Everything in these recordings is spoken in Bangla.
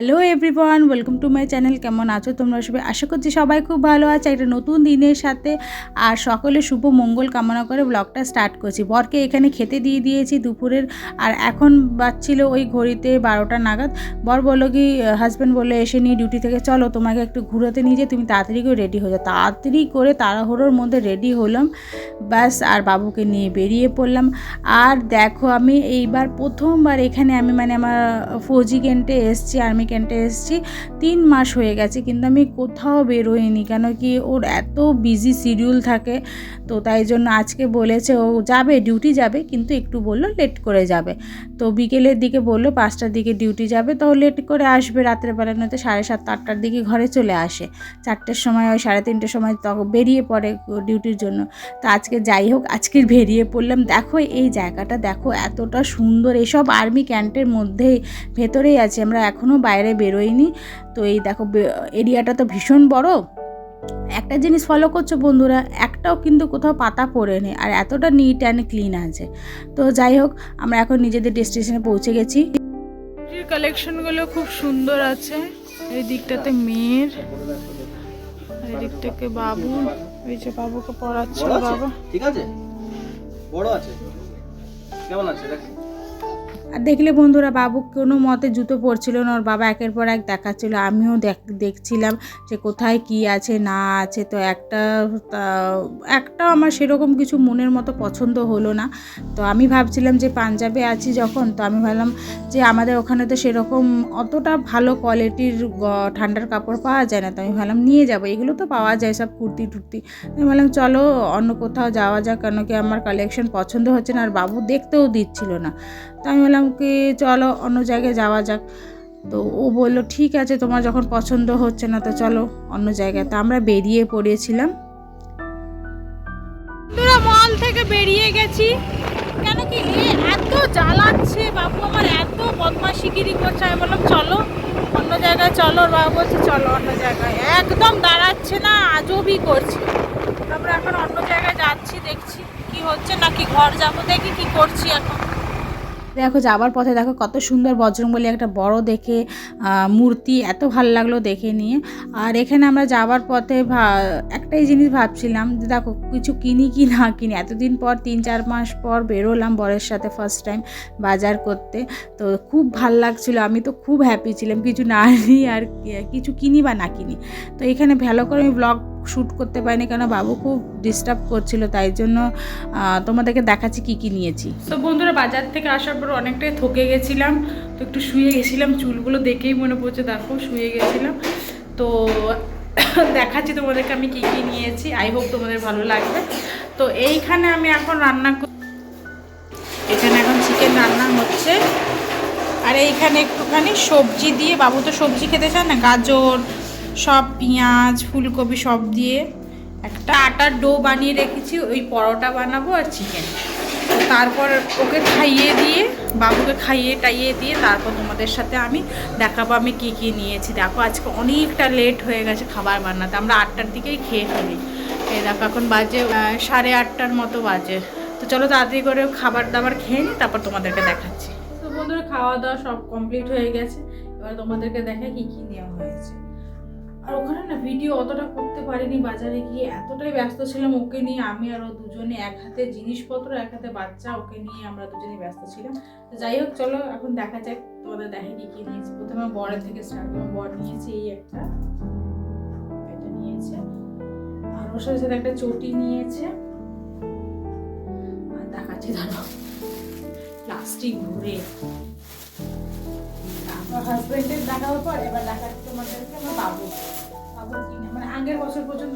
Hello everyone, welcome to my channel. কেমন আছো তোমরা সবাই? আশা করছি সবাই খুব ভালো আছে একটা নতুন দিনের সাথে। আর সকলে শুভ মঙ্গল কামনা করে ব্লগটা স্টার্ট করছি। বরকে এখানে খেতে দিয়ে দিয়েছি দুপুরের, আর এখন বাজছিল ওই ঘড়িতে 12টা নাগাদ। বর বললো কি, হাজব্যান্ড বললো এসে নিয়ে ডিউটি থেকে, চলো তোমাকে একটু ঘুরোতে নিয়ে যাই, তুমি তাড়াতাড়ি করে রেডি হয়ে যাও। তাড়াতাড়ি করে তাড়াহুড়োর মধ্যে রেডি হলাম ব্যাস, আর বাবুকে নিয়ে বেরিয়ে পড়লাম। আর দেখো, আমি এইবার প্রথমবার এখানে আমি আমার ফৌজি ক্যান্টে এসছি, আর্মি ক্যান্টে এসছি। 3 মাস হয়ে গেছে, কিন্তু আমি কোথাও বেরোইনি, কেন কি ওর এত বিজি শিডিউল থাকে। তো তাই জন্য আজকে বলেছে ও যাবে, ডিউটি যাবে, কিন্তু একটু বললো লেট করে যাবে। তো বিকেলের দিকে বললো 5টার দিকে ডিউটি যাবে, তো লেট করে আসবে, রাত্রেবেলা নয়তো 7:30 8টার দিকে ঘরে চলে আসে। 4টের সময়, ওই 3:30টার সময় তখন বেরিয়ে পড়ে ডিউটির জন্য। তো আজকে যাই হোক, আজকের বেরিয়ে পড়লাম। দেখো এই জায়গাটা দেখো, এতটা সুন্দর। এসব আর্মি ক্যান্টের মধ্যেই ভেতরেই আছে, আমরা এখনও বাইরে বেরোইনি। তো এই দেখো এরিয়াটা তো ভীষণ বড়। একটা জিনিস ফলো করছো বন্ধুরা, একটাও কিন্তু কোথাও পাতা পড়েনি, আর এতটা নিট অ্যান্ড ক্লিন আছে। তো যাই হোক, আমরা এখন নিজেদের ডেস্টিনেশনে পৌঁছে গেছি। কালেকশনগুলো খুব সুন্দর আছে। এই দিকটাতে মেয়ের, এই দিকটাকে বাবু, এই যে বাবুকে পড়াচ্ছে বাবা। ঠিক আছে, বড় আছে, কেমন আছে দেখ। আর দেখলে বন্ধুরা, বাবু কোনো মতে জুতো পরছিল না, ওর বাবা একের পর এক দেখাচ্ছিল। আমিও দেখছিলাম যে কোথায় কি আছে না আছে। তো একটা আমার সেরকম কিছু মনের মতো পছন্দ হলো না। তো আমি ভাবছিলাম যে পাঞ্জাবে আছি যখন, তো আমি ভাবলাম যে আমাদের ওখানে তো সেরকম অতটা ভালো কোয়ালিটির ঠান্ডার কাপড় পাওয়া যায় না। তো আমি ভাবলাম নিয়ে যাবো, এগুলো তো পাওয়া যায় সব কুর্তি টুর্তি। আমি ভাবলাম চলো অন্য কোথাও যাওয়া যাক, কেন কি আমার কালেকশন পছন্দ হচ্ছে না, আর বাবু দেখতেও দিচ্ছিল না। তো আমি বললাম কি চলো অন্য জায়গায় যাওয়া যাক। তো ও বললো ঠিক আছে, তোমার যখন পছন্দ হচ্ছে না তো চলো অন্য জায়গায়। তো আমরা বেরিয়ে পড়েছিলাম, মল থেকে বেরিয়ে গেছি। কেন কি এত জ্বালাচ্ছে বাবু, আমার এত বদমাশিগিরি করছে। আমি বললাম চলো অন্য জায়গায় চলো, ওর বাবা বলছে চলো অন্য জায়গায়, একদম দাঁড়াচ্ছে না, আজবই করছে। আমরা এখন অন্য জায়গায় যাচ্ছি, দেখছি কি হচ্ছে, নাকি ঘর যাবো, দেখি কি করছি এখন। দেখো যাওয়ার পথে দেখো কত সুন্দর বজরংবলী একটা বড় দেখে মূর্তি, এত ভালো লাগলো দেখে নিয়ে। আর এখানে আমরা যাওয়ার পথে একটাই জিনিস ভাবছিলাম যে দেখো কিছু কিনি কি না কিনি। এতদিন পর 3-4 মাস পর বেরোলাম বরের সাথে ফার্স্ট টাইম বাজার করতে। তো খুব ভাল লাগছিল, আমি তো খুব হ্যাপি ছিলাম কিছু না নিই আর কিছু কিনি বা না কিনি। তো এখানে ভালো করে আমি ব্লগ শ্যুট করতে পারিনি, কেন বাবু খুব ডিস্টার্ব করছিল, তাই জন্য তোমাদেরকে দেখাচ্ছি কি কি নিয়েছি। তো বন্ধুরা, বাজার থেকে আসার পর অনেকটাই থকে গেছিলাম, তো একটু শুয়ে গেছিলাম। চুলগুলো দেখেই মনে পড়ছে, দেখো শুয়ে গেছিলাম। তো দেখাচ্ছি তোমাদেরকে আমি কি কি নিয়েছি, আই হোপ তোমাদের ভালো লাগবে। তো এইখানে আমি এখন এখানে এখন চিকেন রান্না হচ্ছে, আর এইখানে একটুখানি সবজি দিয়ে, বাবু তো সবজি খেতে চায় না, গাজর সব, পেঁয়াজ, ফুলকপি সব দিয়ে একটা আটার ডো বানিয়ে রেখেছি, ওই পরোটা বানাবো আর চিকেন। তো তারপর ওকে খাইয়ে দিয়ে, বাবুকে খাইয়ে টাইয়ে দিয়ে তারপর তোমাদের সাথে আমি দেখাবো আমি কি কি নিয়েছি। দেখো আজকে অনেকটা লেট হয়ে গেছে খাবার বানাতে, আমরা 8টার দিকেই খেয়ে ফেলি। এই দেখো এখন বাজে 8:30টার মতো বাজে। তো চলো তাড়াতাড়ি করে খাবার দাবার খেয়ে নিই, তারপর তোমাদেরকে দেখাচ্ছি। তো বন্ধুরা, খাওয়া দাওয়া সব কমপ্লিট হয়ে গেছে, এবার তোমাদেরকে দেখাই কি কি নেওয়া হয়েছে। আর ওখানে না ভিডিও অতটা করতে পারিনি, বাজারে গিয়ে এতটাই ব্যস্ত ছিলাম ওকে নিয়ে। আমি আর ও দুজনে, এক হাতে জিনিসপত্র এক হাতে বাচ্চা, ওকে নিয়ে আমরা দুজনে ব্যস্ত ছিলাম। তো যাই হোক চলো এখন দেখা যাক, তোমাদের দেখে কি কি নিয়েছি। প্রথমে বরের থেকে স্টার্ট করবো। বর নিয়েছে এই এটা নিয়েছে, আর ওর সাথে সাথে একটা চটি নিয়েছে। আর দেখাচ্ছি ধরো প্লাস্টিক ঘুরে, আমার হাজবেন্ডের দেখাবার পর এবার দেখাচ্ছি তোমাদেরকে আমার বাবু কিনে, আগের বছর পর্যন্ত,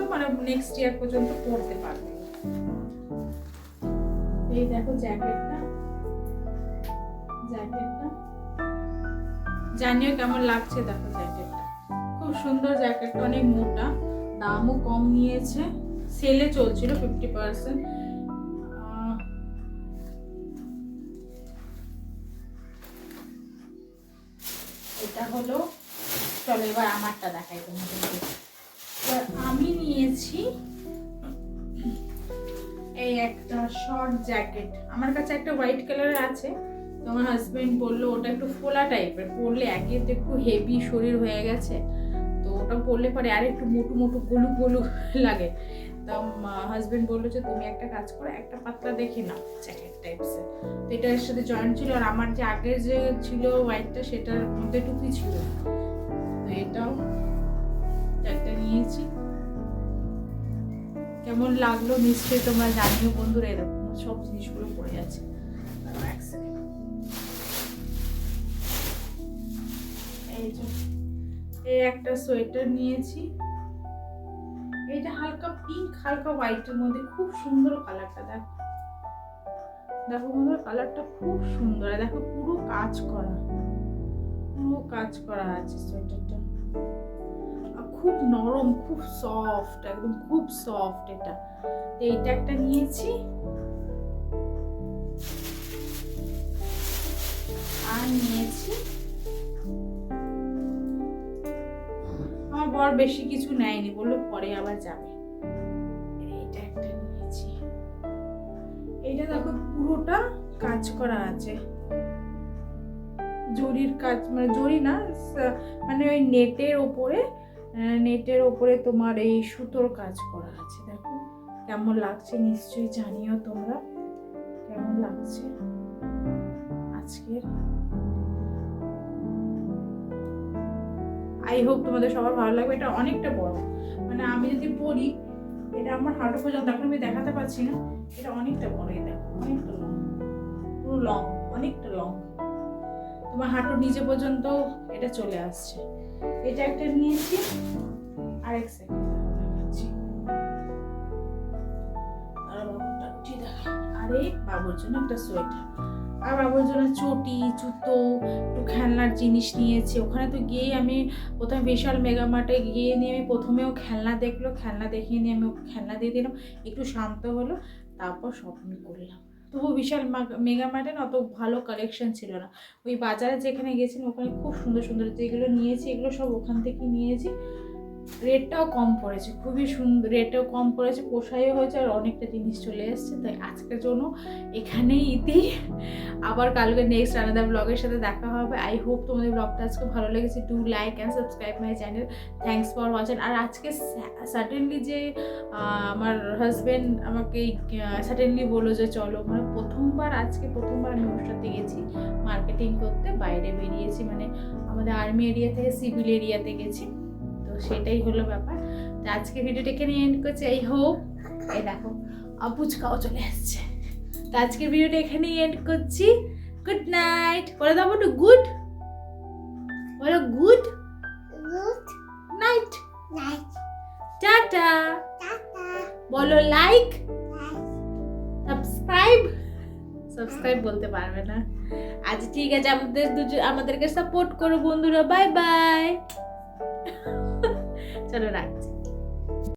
নেক্সট ইয়ার পর্যন্ত পড়তে পারবে। এই দেখো জ্যাকেটটা জানিও কেমন লাগছে। দেখো জ্যাকেটটা খুব সুন্দর, জ্যাকেটটা অনেক মোটা, দামও কম নিয়েছে, সেলে চলছিল 50%। এটা হলো, চলো এবার আমারটা দেখাই তোমাদেরকে। আমি নিয়েছি এই একটা শর্ট জ্যাকেট, আমার কাছে একটা হোয়াইট কালারের আছে, তো আমার হাজবেন্ড বললো ওটা একটু ফোলা টাইপের, পরলে একে তো একটু হেভি শরীর হয়ে গেছে, তো ওটা পরলে পরে আর একটু মোটু মোটু গোলু গোলু লাগে। তো হাজবেন্ড বললো যে তুমি একটা কাজ করো, একটা পাতলা দেখে নাও জ্যাকেট টাইপসের। তো এটার সাথে জয়েন্ট ছিল, আর আমার যে আগের যে ছিল হোয়াইটটা সেটার মধ্যে টুপি ছিল, তো এটাও একটা নিয়েছি। কেমন লাগলো নিশ্চয়ই তোমরা জানিও বন্ধুরা। এরকম সব জিনিসগুলো পড়ে আছে। এই একটা সোয়েটার নিয়েছি, এটা হালকা পিঙ্ক হালকা হোয়াইটের মধ্যে, খুব সুন্দর কালারটা। দেখো দেখো বন্ধুরা, কালারটা খুব সুন্দর। দেখো পুরো কাজ করা, পুরো কাজ করা আছে সোয়েটারটা, খুব নরম, খুব সফট, একদম খুব সফট এটা। এইটা একটা নিয়েছি, আর নিয়েছি আমার বর বেশি কিছু নেয়নি, বললো পরে আবার যাবে। এইটা একটা নিয়েছি, এইটা দেখো পুরোটা কাজ করা আছে, জরির কাজ, মানে জরি না, মানে ওই নেটের ওপরে তোমার এই সুতোর কাজ করা আছে। দেখো কেমন লাগছে নিশ্চয়ই জানিও তোমরা কেমন লাগছে আজকের। আই হোপ তোমাদের সবার ভালো লাগবে। এটা অনেকটা বড়, মানে আমি যদি পরি এটা আমার হাঁটু পর্যন্ত, এখন আমি দেখাতে পারছি না, এটা অনেকটা বড়। এটা অনেকটা লং, পুরো লং, অনেকটা লং, তোমার হাঁটুর নিচে পর্যন্ত এটা চলে আসছে। এটা একটা নিয়েছি, আর এক সেকেন্ড দেখাচ্ছি। আরে বাবুর জন্য একটা সোয়েটার, আর বাবুর জন্য চটি, জুতো, একটু খেলনার জিনিস নিয়েছি। ওখানে তো গিয়েই আমি প্রথমে বিশাল মেগা মার্টে গিয়ে নিয়ে আমি প্রথমেও খেলনা দেখলো, খেলনা দেখিয়ে নিয়ে আমি খেলনা দিয়ে দিলাম, একটু শান্ত হলো, তারপর শপিং করলাম। তবু বিশাল মেগা মার্টে না অত ভালো কালেকশন ছিল না। ওই বাজারে যেখানে গেছিলাম ওখানে খুব সুন্দর সুন্দর যেগুলো নিয়েছি, এগুলো সব ওখান থেকে নিয়েছি। রেটটাও কম পড়েছে, খুবই সুন্দর, রেটটাও কম পড়েছে, পোষাইও হয়েছে, আর অনেকটা জিনিস চলে এসছে। তাই আজকের জন্য এখানেই ইতি, আবার কালকে নেক্সট আলাদা ব্লগের সাথে দেখা হবে। আই হোপ তোমাদের ব্লগটা আজকে ভালো লেগেছে। Do like and subscribe my channel. Thanks for watching. আর আজকে সাডেনলি যে আমার হাজব্যান্ড আমাকে সাডেনলি বললো যে চলো, মানে আজকে প্রথমবার আমি ওর সাথে গেছি মার্কেটিং করতে, বাইরে বেরিয়েছি, মানে আমাদের আর্মি এরিয়া থেকে সিভিল এরিয়াতে গেছি, তো সেটাই হলো ব্যাপার। তো আজকে ভিডিওটা এখানে এন্ড করছি। আই হোপ, এই দেখো পুচকাও চলে আসছে। তো আজকের ভিডিওটা এখানেই এন্ড করছি। গুড নাইট বলে দাও, একটু গুড বলো, গুড নাইট, টাটা বলো, লাইক সাবস্ক্রাইব বলতে পারবে না আজ, ঠিক আছে। আমাদেরকে সাপোর্ট করো বন্ধুরা। বাই বাই, চলো রাখছি।